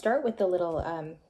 Start with the little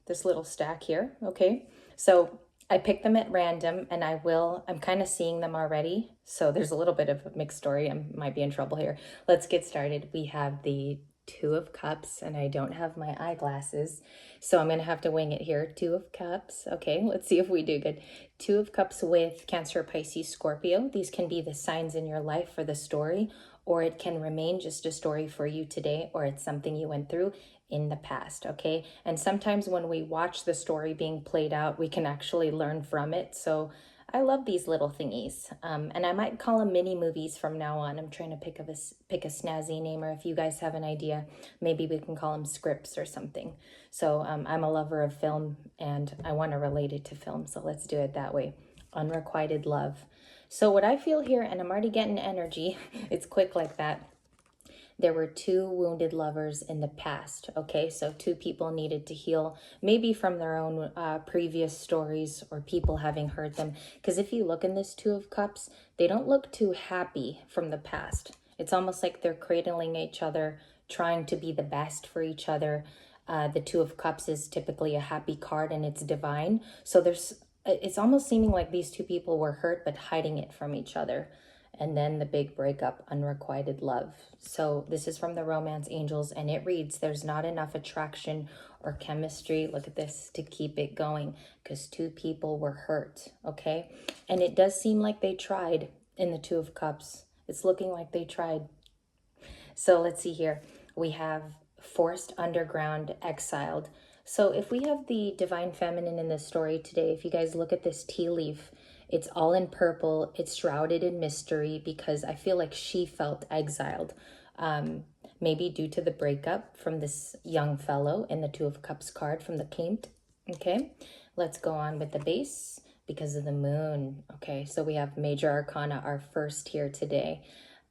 this little stack here. Okay, so I picked them at random, and I'm kind of seeing them already, so there's a little bit of a mixed story. I might be in trouble here. Let's get started. We have the Two of Cups, and I don't have my eyeglasses, so I'm gonna have to wing it here. Two of Cups. Okay, let's see if we do good. Two of Cups with Cancer, Pisces, Scorpio. These can be the signs in your life for the story, or it can remain just a story for you today, or it's something you went through in the past. Okay, and sometimes when we watch the story being played out, we can actually learn from it. So I love these little thingies, and I might call them mini movies from now on. I'm trying to pick a snazzy name, or if you guys have an idea, maybe we can call them scripts or something. So I'm a lover of film, and I want to relate it to film, so let's do it that way. Unrequited love. So what I feel here, and I'm already getting energy, it's quick like that. There were two wounded lovers in the past. Okay, so two people needed to heal, maybe from their own previous stories or people having hurt them. Because if you look in this Two of Cups, they don't look too happy from the past. It's almost like they're cradling each other, trying to be the best for each other. The Two of Cups is typically a happy card, and it's divine. So it's almost seeming like these two people were hurt but hiding it from each other. And then the big breakup, unrequited love. So this is from the Romance Angels, and it reads, there's not enough attraction or chemistry, look at this, to keep it going, because two people were hurt. Okay, and it does seem like they tried in the Two of Cups. It's looking like they tried. So let's see here. We have forced, underground, exiled. So if we have the divine feminine in this story today, if you guys look at this tea leaf, it's all in purple. It's shrouded in mystery because I feel like she felt exiled. Maybe due to the breakup from this young fellow in the Two of Cups card from the King. Okay, let's go on with the base because of the moon. Okay, so we have Major Arcana, our first here today.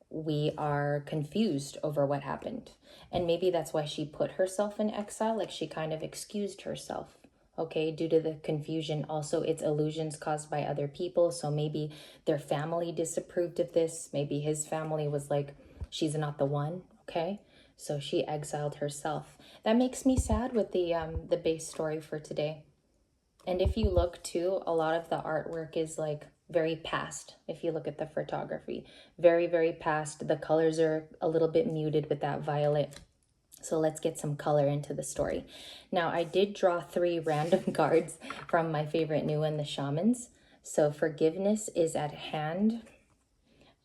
We are confused over what happened. And maybe that's why she put herself in exile, like she kind of excused herself. Okay, due to the confusion. Also, it's illusions caused by other people. So maybe their family disapproved of this. Maybe his family was like, she's not the one. Okay, so she exiled herself. That makes me sad with the base story for today. And if you look too, a lot of the artwork is like very past. If you look at the photography, very, very past. The colors are a little bit muted with that violet. So let's get some color into the story. Now, I did draw 3 random cards from my favorite new one, the Shamans. So forgiveness is at hand.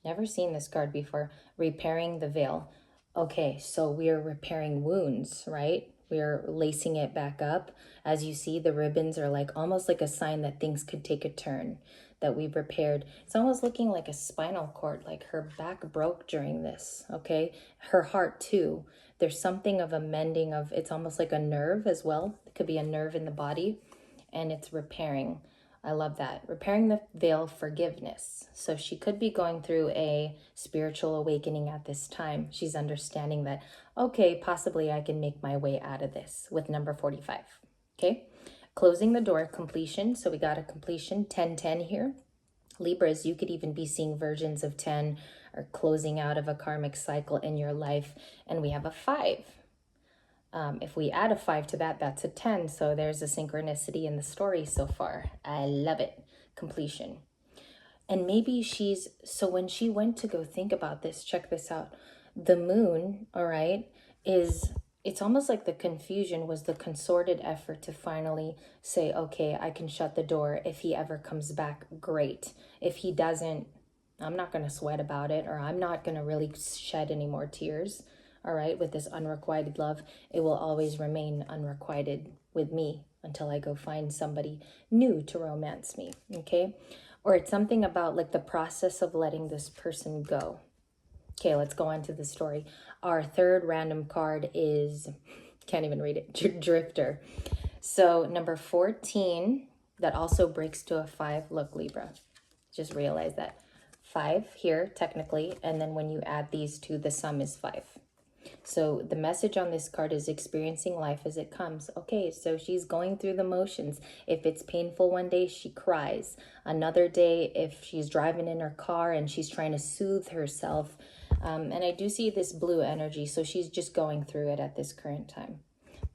Never seen this card before. Repairing the veil. Okay, so we're repairing wounds, right? We're lacing it back up. As you see, the ribbons are like almost like a sign that things could take a turn, that we've repaired. It's almost looking like a spinal cord, like her back broke during this, okay? Her heart too. There's something of a mending of, it's almost like a nerve as well. It could be a nerve in the body, and it's repairing. I love that. Repairing the veil, forgiveness. So she could be going through a spiritual awakening at this time. She's understanding that, okay, possibly I can make my way out of this with number 45. Okay. Closing the door, completion. So we got a completion, 10-10 here. Libras, you could even be seeing versions of 10 or closing out of a karmic cycle in your life. And we have a 5. If we add a 5 to that, that's a 10. So there's a synchronicity in the story so far. I love it. Completion. And maybe so when she went to go think about this, check this out. The moon, all right, it's almost like the confusion was the concerted effort to finally say, okay, I can shut the door. If he ever comes back, great. If he doesn't, I'm not going to sweat about it, or I'm not going to really shed any more tears. All right, with this unrequited love, it will always remain unrequited with me until I go find somebody new to romance me, okay? Or it's something about like the process of letting this person go. Okay, let's go on to the story. Our third random card is, can't even read it, Drifter. So number 14, that also breaks to a 5. Look, Libra, just realize that. 5 here, technically, and then when you add these two, the sum is 5. So the message on this card is experiencing life as it comes. Okay, so she's going through the motions. If it's painful one day, she cries. Another day, if she's driving in her car and she's trying to soothe herself. And I do see this blue energy, so she's just going through it at this current time.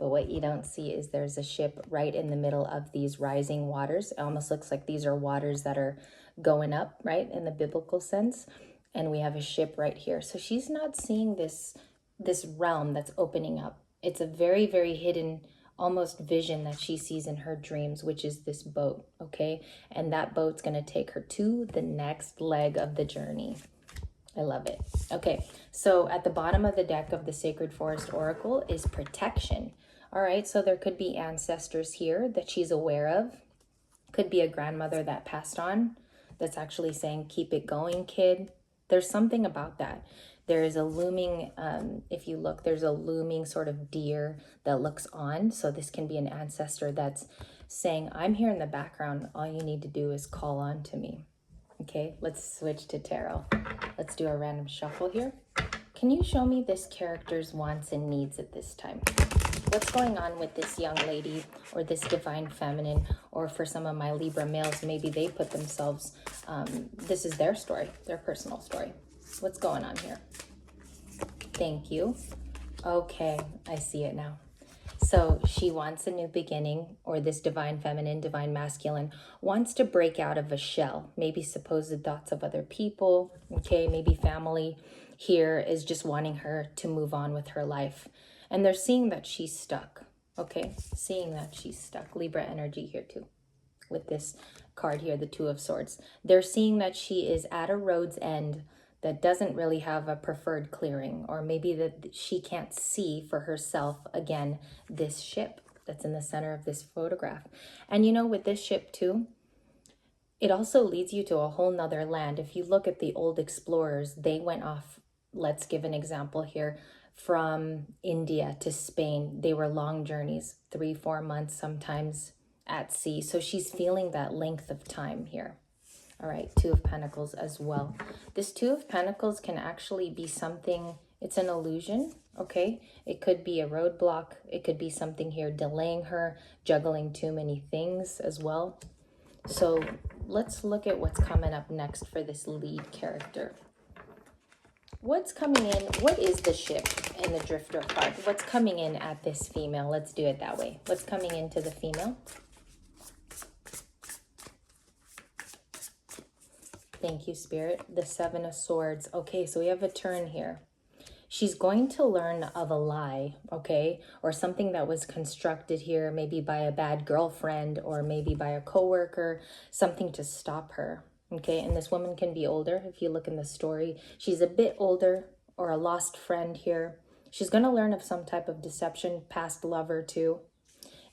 But what you don't see is there's a ship right in the middle of these rising waters. It almost looks like these are waters that are going up, right, in the biblical sense. And we have a ship right here. So she's not seeing this realm that's opening up. It's a very, very hidden almost vision that she sees in her dreams, which is this boat, okay? And that boat's going to take her to the next leg of the journey. I love it. Okay, so at the bottom of the deck of the Sacred Forest Oracle is protection. All right, so there could be ancestors here that she's aware of. Could be a grandmother that passed on that's actually saying, keep it going, kid. There's something about that. There is a looming, if you look, there's a looming sort of deer that looks on. So this can be an ancestor that's saying, I'm here in the background. All you need to do is call on to me. Okay, let's switch to tarot. Let's do a random shuffle here. Can you show me this character's wants and needs at this time? What's going on with this young lady or this divine feminine, or for some of my Libra males, maybe they put themselves, this is their story, their personal story. What's going on here? Thank you. Okay, I see it now. So she wants a new beginning, or this divine feminine, divine masculine, wants to break out of a shell, maybe supposed thoughts of other people, okay, maybe family here is just wanting her to move on with her life. And they're seeing that she's stuck, okay, seeing that she's stuck. Libra energy here too, with this card here, the Two of Swords. They're seeing that she is at a road's end that doesn't really have a preferred clearing, or maybe that she can't see for herself, again, this ship that's in the center of this photograph. And you know, with this ship too, it also leads you to a whole nother land. If you look at the old explorers, they went off, let's give an example here, from India to Spain. They were long journeys, 3-4 months sometimes at sea. So she's feeling that length of time here. All right, Two of Pentacles as well. This Two of Pentacles can actually be something, it's an illusion, okay? It could be a roadblock. It could be something here delaying her, juggling too many things as well. So let's look at what's coming up next for this lead character. What's coming in? What is the ship in the Drifter card? What's coming in at this female? Let's do it that way. What's coming into the female? Thank you, Spirit. The Seven of Swords. Okay, so we have a turn here. She's going to learn of a lie, okay? Or something that was constructed here, maybe by a bad girlfriend or maybe by a coworker, something to stop her, okay? And this woman can be older. If you look in the story, she's a bit older, or a lost friend here. She's going to learn of some type of deception, past lover too.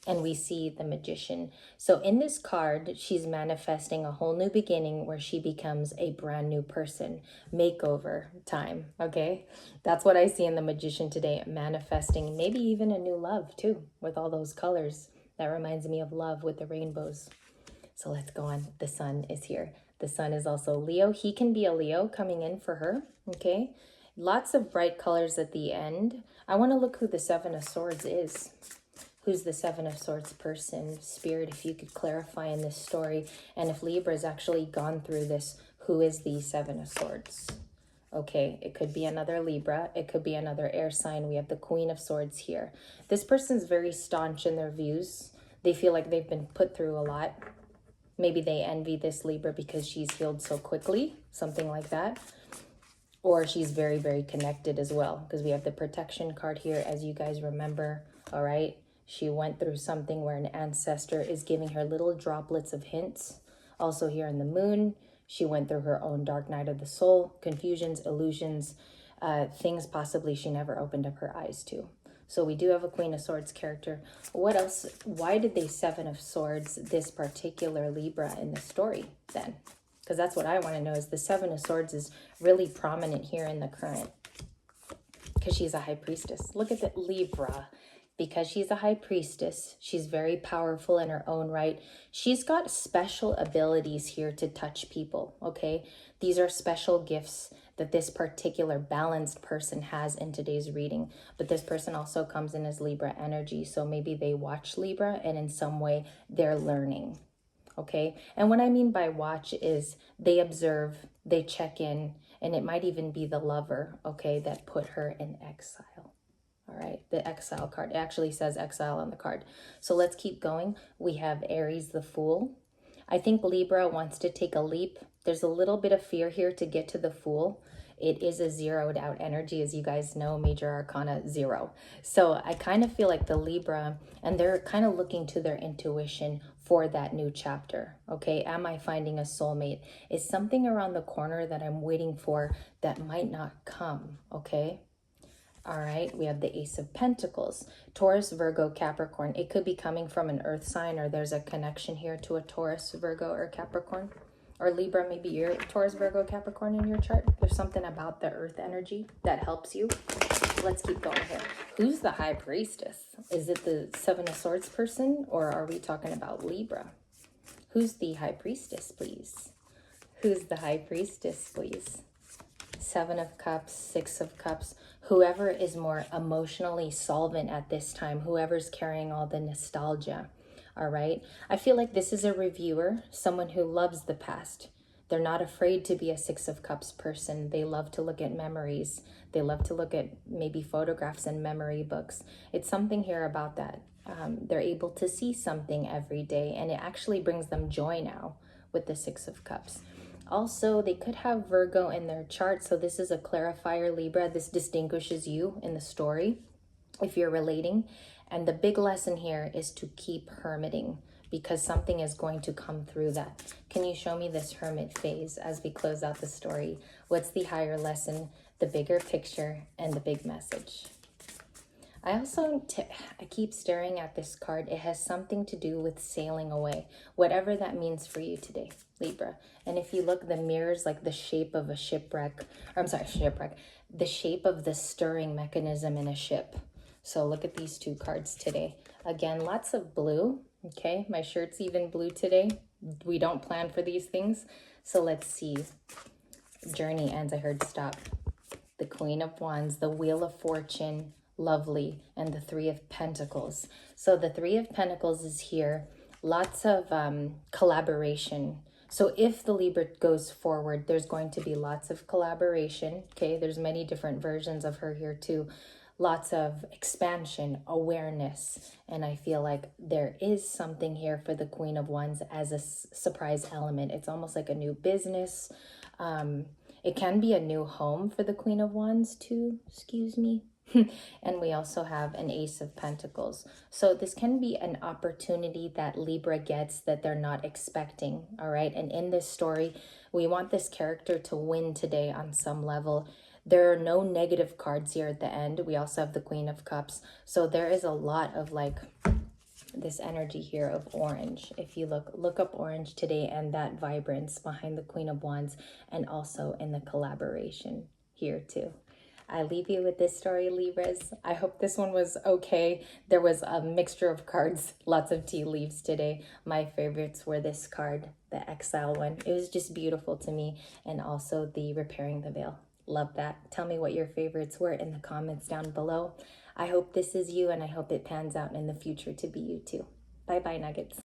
And we see the Magician. So in this card, she's manifesting a whole new beginning where she becomes a brand new person. Makeover time, okay? That's what I see in the Magician today, manifesting maybe even a new love too, with all those colors. That reminds me of love with the rainbows. So let's go on. The Sun is here. The Sun is also Leo. He can be a Leo coming in for her, okay? Lots of bright colors at the end. I want to look who the Seven of Swords is. Who's the Seven of Swords person? Spirit, if you could clarify in this story. And if Libra's actually gone through this, who is the Seven of Swords? Okay, it could be another Libra. It could be another air sign. We have the Queen of Swords here. This person's very staunch in their views. They feel like they've been put through a lot. Maybe they envy this Libra because she's healed so quickly, something like that. Or she's very, very connected as well, because we have the protection card here, as you guys remember, all right? She went through something where an ancestor is giving her little droplets of hints. Also here in the Moon, she went through her own dark night of the soul, confusions, illusions, things possibly she never opened up her eyes to. So we do have a Queen of Swords character. What else? Why did they Seven of Swords this particular Libra in the story then? Because that's what I want to know, is the Seven of Swords is really prominent here in the current. Because she's a high priestess. Look at the Libra. Because she's a high priestess, she's very powerful in her own right. She's got special abilities here to touch people, okay? These are special gifts that this particular balanced person has in today's reading. But this person also comes in as Libra energy, so maybe they watch Libra and in some way they're learning, okay? And what I mean by watch is they observe, they check in, and it might even be the lover, okay, that put her in exile. All right, the exile card. It actually says exile on the card. So let's keep going. We have Aries, the Fool. I think Libra wants to take a leap. There's a little bit of fear here to get to the Fool. It is a zeroed out energy, as you guys know, major arcana 0. So I kind of feel like the Libra, and they're kind of looking to their intuition for that new chapter. Okay, am I finding a soulmate? Is something around the corner that I'm waiting for that might not come? Okay. All right, we have the Ace of Pentacles, Taurus, Virgo, Capricorn. It could be coming from an earth sign, or there's a connection here to a Taurus, Virgo, or Capricorn. Or Libra, maybe you're Taurus, Virgo, Capricorn in your chart. There's something about the earth energy that helps you. Let's keep going here. Who's the High Priestess? Is it the Seven of Swords person, or are we talking about Libra? Who's the High Priestess, please? Who's the High Priestess, please? Seven of Cups, Six of Cups. Whoever is more emotionally solvent at this time, whoever's carrying all the nostalgia. All right. I feel like this is a reviewer, someone who loves the past. They're not afraid to be a Six of Cups person. They love to look at memories. They love to look at maybe photographs and memory books. It's something here about that. They're able to see something every day, and it actually brings them joy now with the Six of Cups. Also, they could have Virgo in their chart, so this is a clarifier, Libra. This distinguishes you in the story if you're relating. And the big lesson here is to keep hermiting, because something is going to come through that. Can you show me this hermit phase as we close out the story? What's the higher lesson, the bigger picture, and the big message? I keep staring at this card. It has something to do with sailing away, whatever that means for you today, Libra. And if you look, the mirror's like the shape of a shipwreck, or I'm sorry, shipwreck, the shape of the stirring mechanism in a ship. So look at these two cards today. Again, lots of blue. Okay, my shirt's even blue today. We don't plan for these things. So let's see. Journey ends. I heard stop. The Queen of Wands, the Wheel of Fortune, lovely, and the Three of Pentacles. So the Three of Pentacles is here. Lots of collaboration. So if the Libra goes forward, there's going to be lots of collaboration. Okay, there's many different versions of her here too. Lots of expansion, awareness, and I feel like there is something here for the Queen of Wands as a surprise element. It's almost like a new business. It can be a new home for the Queen of Wands too, excuse me. And we also have an Ace of Pentacles. So this can be an opportunity that Libra gets that they're not expecting, all right? And in this story, we want this character to win today on some level. There are no negative cards here at the end. We also have the Queen of Cups. So there is a lot of like this energy here of orange. If you look up orange today, and that vibrance behind the Queen of Wands, and also in the collaboration here too. I leave you with this story, Libras. I hope this one was okay. There was a mixture of cards, lots of tea leaves today. My favorites were this card, the Exile one. It was just beautiful to me, and also the Repairing the Veil. Love that. Tell me what your favorites were in the comments down below. I hope this is you, and I hope it pans out in the future to be you too. Bye-bye, Nuggets.